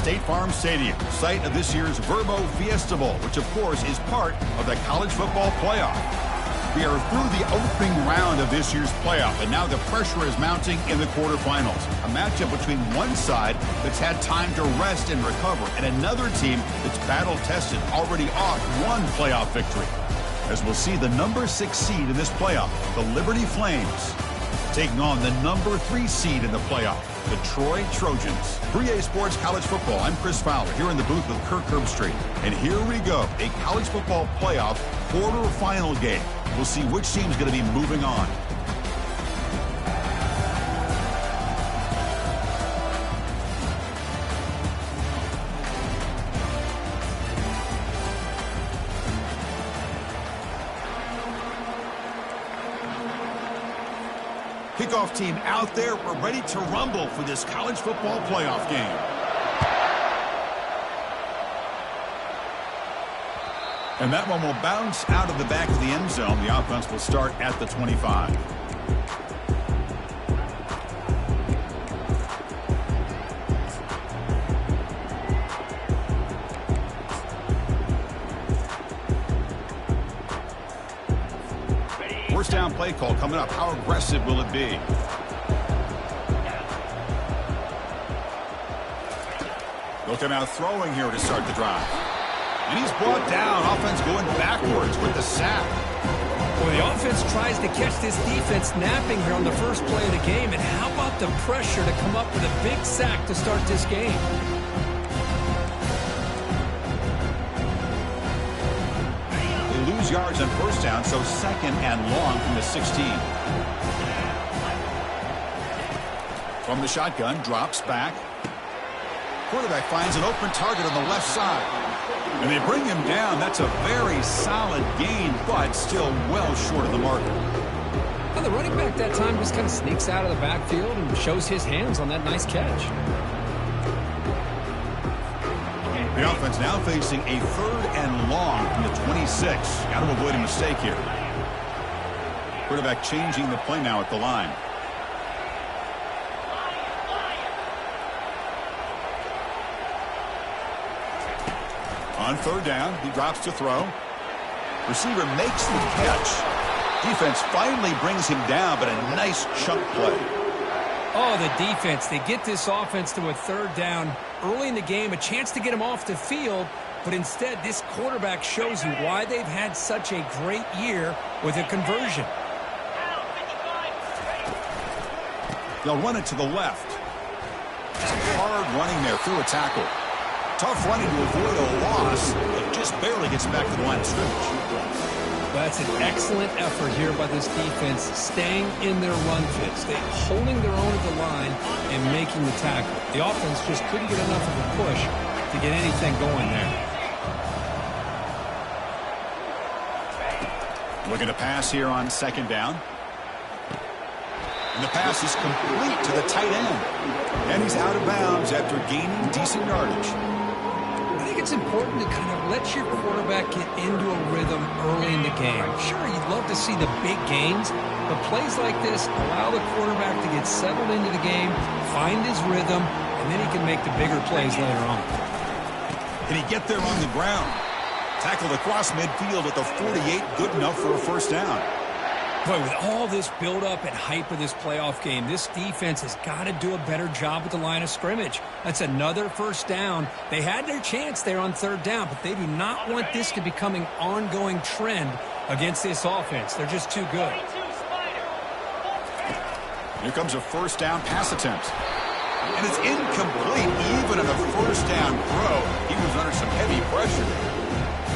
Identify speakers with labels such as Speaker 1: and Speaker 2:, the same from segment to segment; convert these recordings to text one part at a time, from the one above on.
Speaker 1: State Farm Stadium, site of this year's Verbo Fiesta Bowl, which of course is part of the college football playoff. We are through the opening round of this year's playoff, and now the pressure is mounting in the quarterfinals. A matchup between one side that's had time to rest and recover, and another team that's battle-tested, already off one playoff victory. As we'll see the number 6 seed in this playoff, the Liberty Flames, taking on the number 3 seed in the playoff, the Troy Trojans. 3A Sports College Football, I'm Chris Fowler, here in the booth with Kirk Herbstreit. And here we go, a college football playoff quarterfinal game. We'll see which team's going to be moving on. Kickoff team out there. We're ready to rumble for this college football playoff game. And that one will bounce out of the back of the end zone. The offense will start at the 25. First down play call coming up. How aggressive will it be? They'll come out throwing here to start the drive. And he's brought down. Offense going backwards with the sack.
Speaker 2: Well, the offense tries to catch this defense napping here on the first play of the game. And how about the pressure to come up with a big sack to start this game?
Speaker 1: They lose yards on first down, so second and long from the 16. From the shotgun, drops back. Quarterback finds an open target on the left side. And they bring him down. That's a very solid gain, but still well short of the mark.
Speaker 2: Well, the running back that time just kind of sneaks out of the backfield and shows his hands on that nice catch.
Speaker 1: The offense now facing a third and long from the 26. Got to avoid a mistake here. Quarterback changing the play now at the line. On third down, he drops to throw. Receiver makes the catch. Defense finally brings him down, but a nice chunk play.
Speaker 2: Oh, the defense. They get this offense to a third down early in the game, a chance to get him off the field, but instead this quarterback shows you why they've had such a great year with a conversion.
Speaker 1: They'll run it to the left. Some hard running there through a tackle. Tough running to avoid a loss, but just barely gets back to the line of scrimmage.
Speaker 2: That's an excellent effort here by this defense, staying in their run fits, holding their own at the line and making the tackle. The offense just couldn't get enough of a push to get anything going there.
Speaker 1: Looking to pass here on second down. And the pass is complete to the tight end. And he's out of bounds after gaining decent yardage.
Speaker 2: I think it's important to kind of let your quarterback get into a rhythm early in the game. Sure, you'd love to see the big gains, but plays like this allow the quarterback to get settled into the game, find his rhythm, and then he can make the bigger plays later on.
Speaker 1: Can he get there on the ground? Tackled across midfield at the 48, good enough for a first down.
Speaker 2: Boy, with all this build-up and hype of this playoff game, this defense has got to do a better job at the line of scrimmage. That's another first down. They had their chance there on third down, but they do not want this to become an ongoing trend against this offense. They're just too good.
Speaker 1: Here comes a first down pass attempt. And it's incomplete even in a first down throw. He was under some heavy pressure.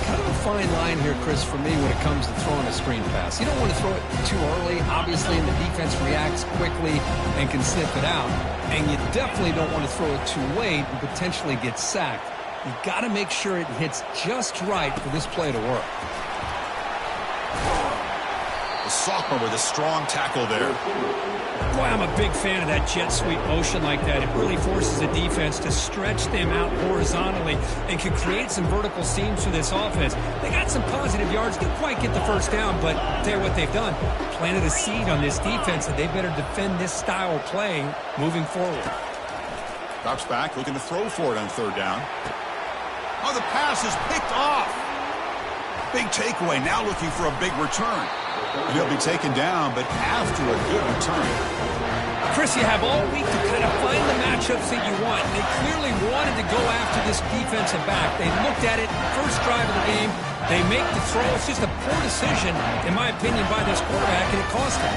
Speaker 2: Kind of a fine line here, Chris, for me when it comes to throwing a screen pass. You don't want to throw it too early, obviously, and the defense reacts quickly and can sniff it out. And you definitely don't want to throw it too late and potentially get sacked. You've got to make sure it hits just right for this play to work.
Speaker 1: The sophomore with a strong tackle there.
Speaker 2: Boy, I'm a big fan of that jet sweep motion like that. It really forces the defense to stretch them out horizontally and can create some vertical seams for this offense. They got some positive yards, didn't quite get the first down, but I'll tell you what they've done. Planted a seed on this defense that they better defend this style of play moving forward.
Speaker 1: Drops back, looking to throw for it on third down. Oh, the pass is picked off. Big takeaway, now looking for a big return. And he'll be taken down, but after a good return.
Speaker 2: Chris, you have all week to kind of find the matchups that you want. They clearly wanted to go after this defensive back. They looked at it, first drive of the game. They make the throw. It's just a poor decision, in my opinion, by this quarterback, and it cost him.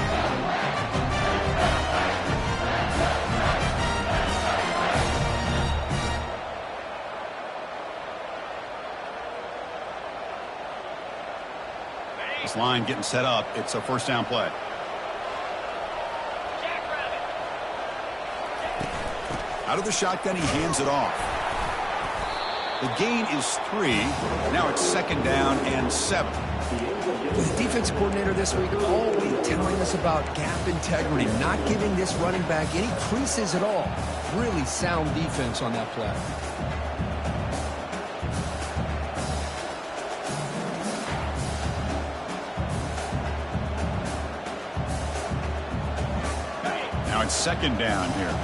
Speaker 1: This line getting set up. It's a first down play. Out of the shotgun, he hands it off. The gain is 3. Now it's second down and 7.
Speaker 2: The defensive coordinator this week all week telling us about gap integrity, not giving this running back any creases at all. Really sound defense on that play.
Speaker 1: Now it's second down here.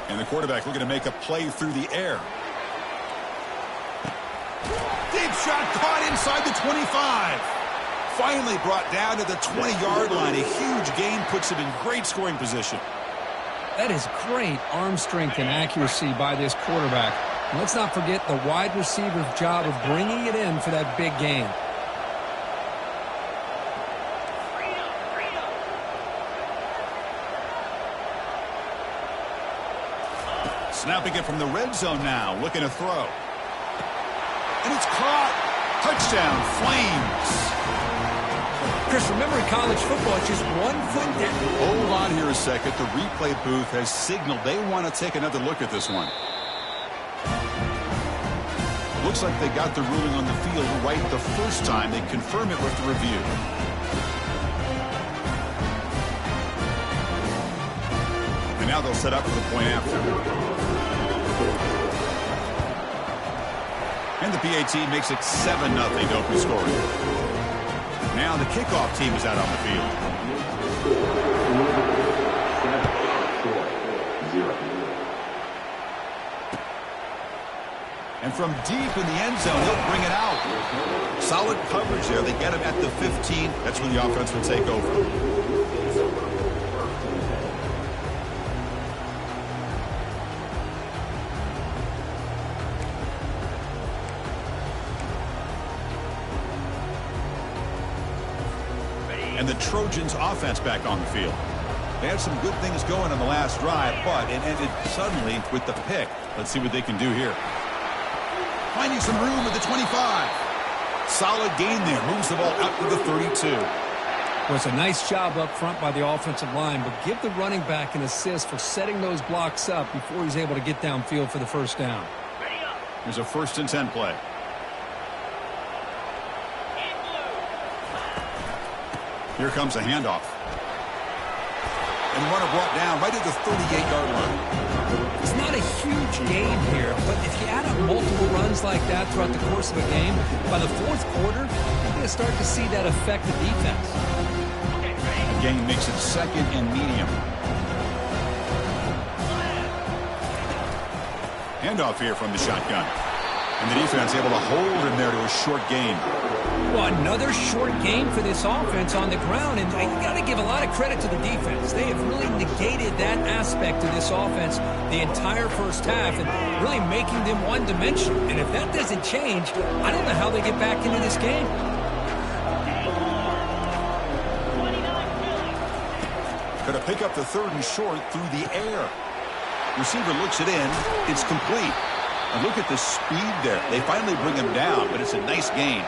Speaker 1: And the quarterback looking to make a play through the air. Deep shot caught inside the 25. Finally brought down to the 20-yard line. A huge gain puts him in great scoring position.
Speaker 2: That is great arm strength and accuracy by this quarterback. And let's not forget the wide receiver's job of bringing it in for that big gain.
Speaker 1: Snapping it from the red zone now, looking to throw. And it's caught. Touchdown, Flames.
Speaker 2: Chris, remember in college football, it's just 1 foot down.
Speaker 1: Hold on here a second. The replay booth has signaled they want to take another look at this one. Looks like they got the ruling on the field right the first time. They confirm it with the review. And now they'll set up for the point after. And the PAT makes it 7-0 to open scoring. Now the kickoff team is out on the field. And from deep in the end zone, he'll bring it out. Solid coverage there. They get him at the 15. That's when the offense will take over. And the Trojans offense back on the field. They had some good things going on the last drive, but it ended suddenly with the pick. Let's see what they can do here. Finding some room at the 25. Solid gain there. Moves the ball out to the 32.
Speaker 2: Well, it's a nice job up front by the offensive line, but give the running back an assist for setting those blocks up before he's able to get downfield for the first down.
Speaker 1: Here's a 1st and 10 play. Here comes a handoff. And the runner brought down right at the 38-yard line.
Speaker 2: It's not a huge gain here, but if you add up multiple runs like that throughout the course of a game, by the 4th quarter, you're going to start to see that affect the defense.
Speaker 1: The gain makes it 2nd and medium. Handoff here from the shotgun. And the defense able to hold him there to a short gain.
Speaker 2: Well, another short game for this offense on the ground, and you got to give a lot of credit to the defense. They have really negated that aspect of this offense the entire first half and really making them one-dimensional. And if that doesn't change, I don't know how they get back into this game.
Speaker 1: Going to pick up the 3rd and short through the air. Receiver looks it in. It's complete. And look at the speed there. They finally bring him down, but it's a nice gain.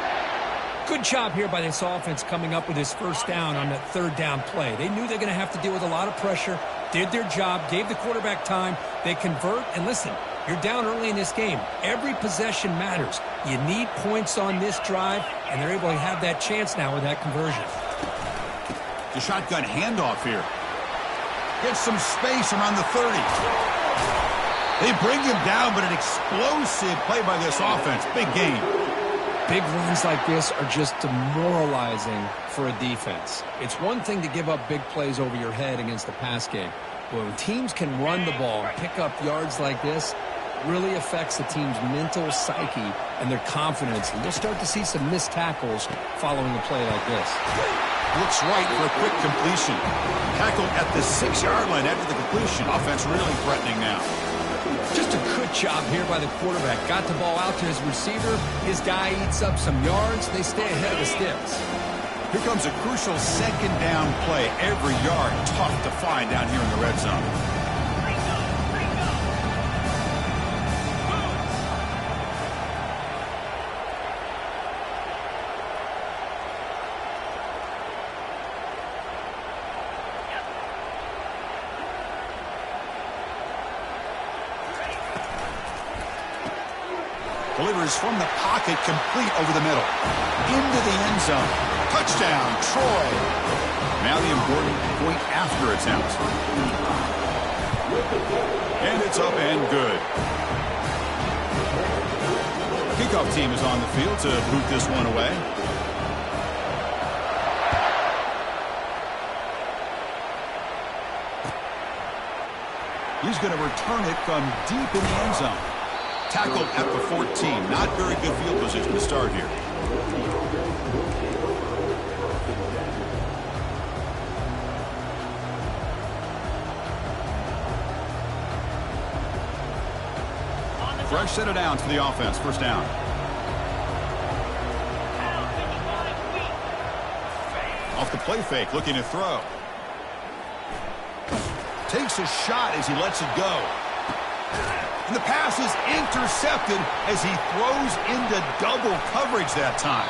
Speaker 2: Good job here by this offense coming up with his first down on that 3rd down play. They knew they're going to have to deal with a lot of pressure, did their job, gave the quarterback time. They convert, and listen, you're down early in this game. Every possession matters. You need points on this drive, and they're able to have that chance now with that conversion.
Speaker 1: The shotgun handoff here. Gets some space around the 30. They bring him down, but an explosive play by this offense. Big gain.
Speaker 2: Big runs like this are just demoralizing for a defense. It's one thing to give up big plays over your head against the pass game. But when teams can run the ball and pick up yards like this, really affects the team's mental psyche and their confidence. And you'll start to see some missed tackles following a play like this.
Speaker 1: Looks right for a quick completion. Tackled at the 6-yard line after the completion. Offense really threatening now.
Speaker 2: Just a good job here by the quarterback. Got the ball out to his receiver. His guy eats up some yards. They stay ahead of the sticks.
Speaker 1: Here comes a crucial second down play. Every yard tough to find down here in the red zone. Delivers from the pocket, complete over the middle. Into the end zone. Touchdown, Troy. Now the important point after attempt. And it's up and good. Kickoff team is on the field to boot this one away. He's going to return it from deep in the end zone. Tackled at the 14. Not very good field position to start here. Fresh set of downs for the offense. First down. Off the play fake, looking to throw. Takes a shot as he lets it go. And the pass is intercepted as he throws into double coverage that time.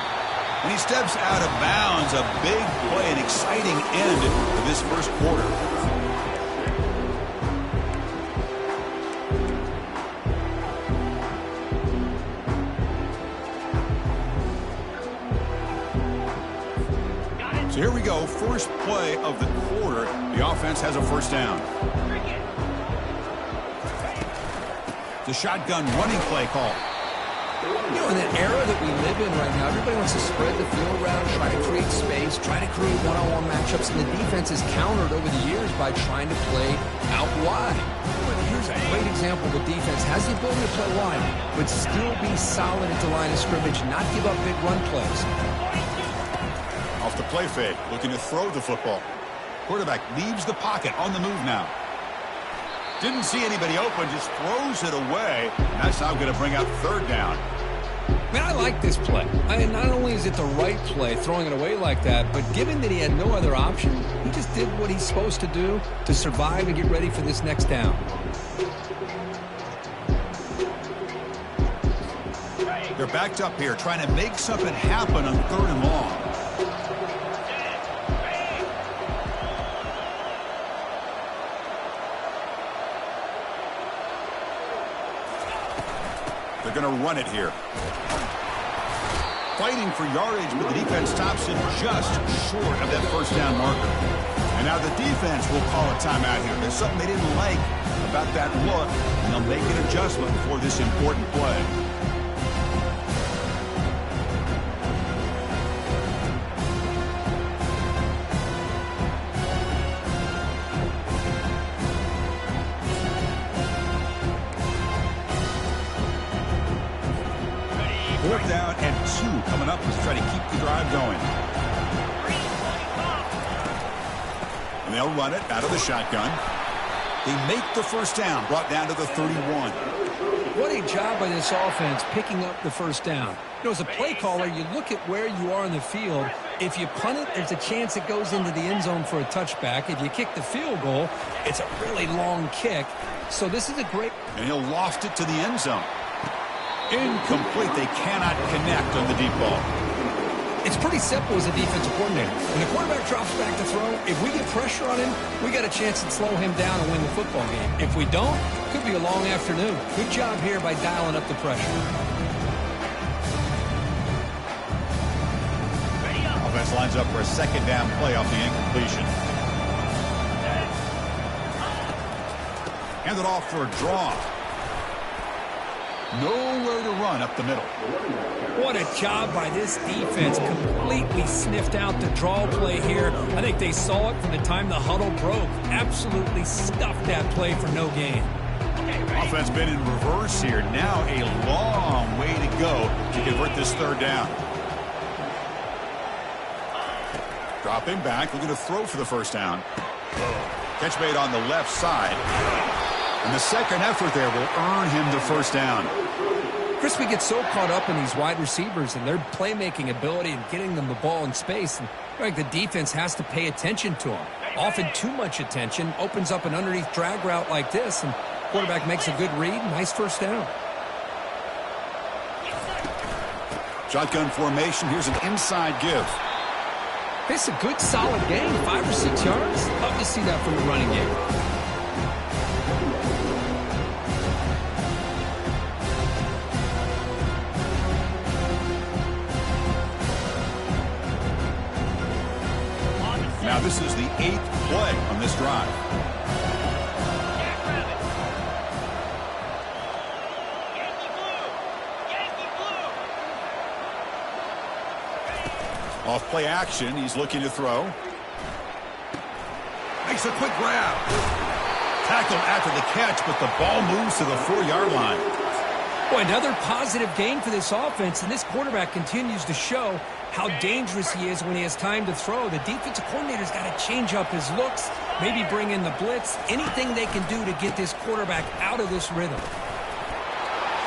Speaker 1: And he steps out of bounds. A big play, an exciting end of this first quarter. So here we go, first play of the quarter. The offense has a first down. The shotgun running play call.
Speaker 2: You know, in the era that we live in right now, everybody wants to spread the field around, try to create space, try to create one-on-one matchups, and the defense is countered over the years by trying to play out wide. But here's a great example of a defense has the ability to play wide, but still be solid at the line of scrimmage, not give up big run plays.
Speaker 1: Off the play fake, looking to throw the football. Quarterback leaves the pocket, on the move now. Didn't see anybody open, just throws it away. That's now going to bring out third down.
Speaker 2: Man, I like this play. Not only is it the right play, throwing it away like that, but given that he had no other option, he just did what he's supposed to do to survive and get ready for this next down.
Speaker 1: They're backed up here, trying to make something happen on third and long. They're going to run it here. Fighting for yardage, but the defense stops it just short of that first down marker. And now the defense will call a timeout here. There's something they didn't like about that look, and they'll make an adjustment for this important play. Fourth down and 2 coming up to try to keep the drive going. And they'll run it out of the shotgun. They make the first down, brought down to the 31.
Speaker 2: What a job by this offense picking up the first down. You know, as a play caller, you look at where you are in the field. If you punt it, there's a chance it goes into the end zone for a touchback. If you kick the field goal, it's a really long kick. So this is a great...
Speaker 1: And he'll loft it to the end zone. Incomplete. They cannot connect on the deep ball.
Speaker 2: It's pretty simple as a defensive coordinator. When the quarterback drops back to throw, if we get pressure on him, we got a chance to slow him down and win the football game. If we don't, it could be a long afternoon. Good job here by dialing up the pressure.
Speaker 1: Offense lines up for a second down play off the incompletion. Hand it off for a draw. Nowhere to run up the middle.
Speaker 2: What a job by this defense. Completely sniffed out the draw play here. I think they saw it from the time the huddle broke. Absolutely stuffed that play for no gain.
Speaker 1: Offense been in reverse here. Now a long way to go to convert this third down. Dropping back, looking to throw for the first down. Catch made on the left side. And the second effort there will earn him the first down.
Speaker 2: Chris, we get so caught up in these wide receivers and their playmaking ability and getting them the ball in space. And like the defense has to pay attention to them. Often too much attention opens up an underneath drag route like this, and quarterback makes a good read. Nice first down.
Speaker 1: Shotgun formation. Here's an inside give.
Speaker 2: It's a good, solid gain. 5 or 6 yards. Love to see that from the running game.
Speaker 1: Now this is the 8th play on this drive. Off play action, he's looking to throw. Makes a quick grab. Tackled after the catch, but the ball moves to the 4-yard line.
Speaker 2: Boy, another positive gain for this offense, and this quarterback continues to show how dangerous he is when he has time to throw. The defensive coordinator's got to change up his looks, maybe bring in the blitz, anything they can do to get this quarterback out of this rhythm.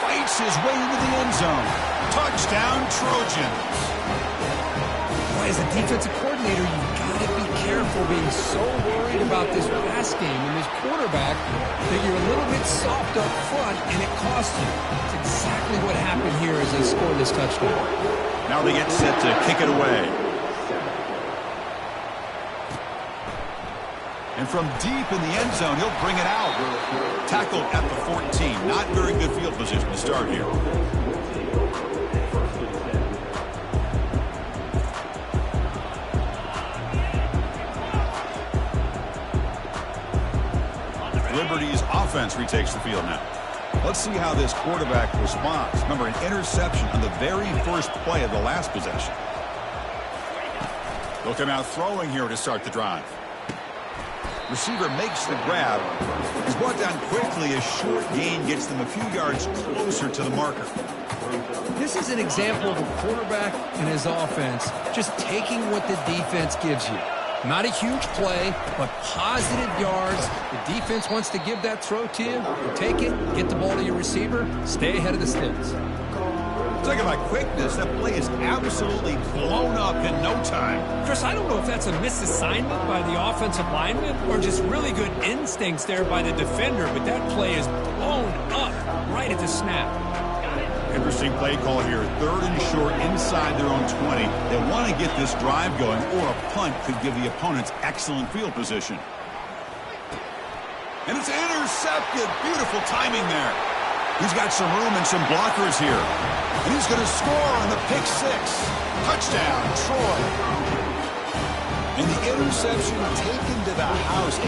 Speaker 1: Fights his way into the end zone. Touchdown, Trojans.
Speaker 2: Boy, as a defensive coordinator, you've got to be careful being so worried about this pass game and this quarterback that you're a little bit soft up front and it costs you. It's exactly what happened here as they scored this touchdown.
Speaker 1: Now they get set to kick it away. And from deep in the end zone, he'll bring it out. Tackled at the 14. Not very good field position to start here. Liberty's offense retakes the field now. Let's see how this quarterback responds. Remember, an interception on the very first play of the last possession. They'll come out throwing here to start the drive. Receiver makes the grab. He's brought down quickly. A short gain gets them a few yards closer to the marker.
Speaker 2: This is an example of a quarterback and his offense just taking what the defense gives you. Not a huge play, but positive yards. The defense wants to give that throw to you. You take it, get the ball to your receiver, stay ahead of the sticks.
Speaker 1: Talking about quickness, that play is absolutely blown up in no time.
Speaker 2: Chris, I don't know if that's a misassignment by the offensive lineman or just really good instincts there by the defender, but that play is blown up right at the snap.
Speaker 1: Interesting play call here. 3rd and short inside their own 20. They want to get this drive going, or a punt could give the opponents excellent field position. And it's intercepted. Beautiful timing there. He's got some room and some blockers here. And he's going to score on the pick 6. Touchdown, Troy. And the interception taken to the house.